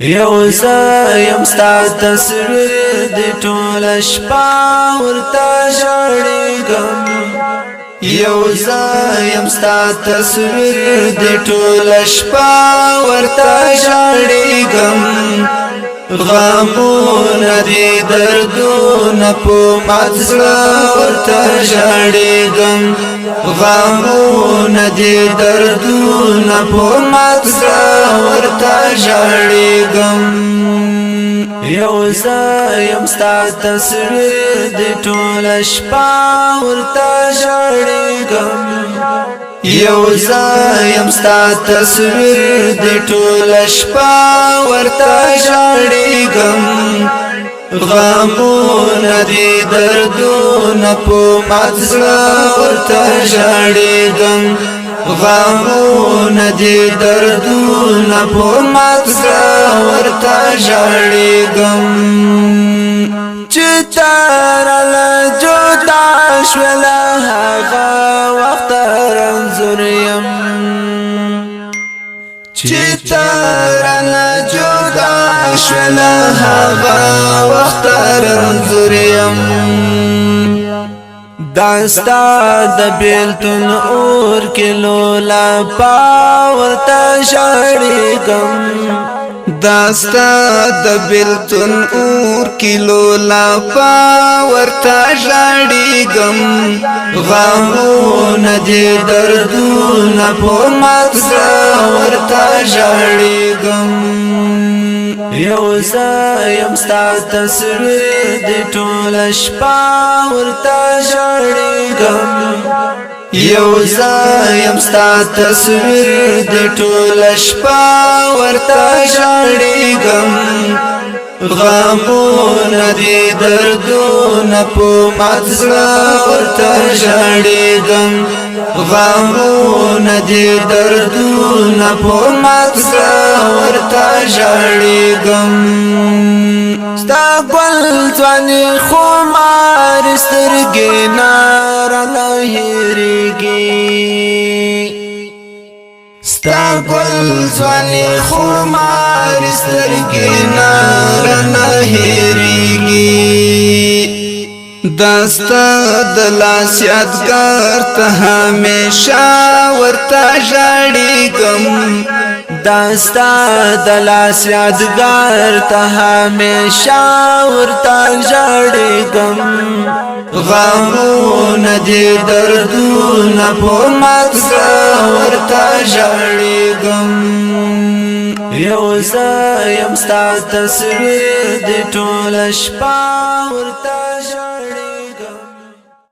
یو زایم ستا تصویر دی ټول شپه ورته ژړېږم یو زایم ستا تصویر دی ټول شپه ورته ژړېږم غمونه دی دردونه په مات زړه ورته ژړېږم غمونه دی دردونه په مات زړه ورته ژړېږم یو زایم ستا تصویر دی ټوله شپه ورته ژړېږم یو زایم ستا تصویر دی ټوله شپه ورته ژړېږم غمونه دی دردونه په مات زړه ورته ژړېږم غمونه دی دردونه په مات زړه ورته ژړېږم چې تراله جدا شوله هغه وخت رنځور یم چې تراله جدا شوله هغه وخت رنځور یم داستا د بیلتون اور کې لولا پاورته ژړېږم داستا د بیلتون اور کې لولا پاورته ژړېږم غمونه دی دردونه په مات زړه ورته ژړېږم یو زایم ستا تصویر دی ټوله شپه ورته ژړېږم یو زایم ستا تصویر دی ټوله شپه ورته ژړېږم غمونه دی دردونه په مات زړه ورته ژړېږم غمونه دی دردونه په مات زړه ورته ژړېږم ستا ګل ځواني خمار سترګې نه رانه هېرېږي ستا ګل ځواني خمار سترګې نه رانه هېرېږي داستا د لاس یادګار ته همیشه ورته ژړېږم داستا د لاس یادګار ته همیشه ورته ژړېږم غمونه دی دردونه په مات زړه ورته ژړېږم یو زایم ستا تصویر دی ټوله شپه ورته ژړېږم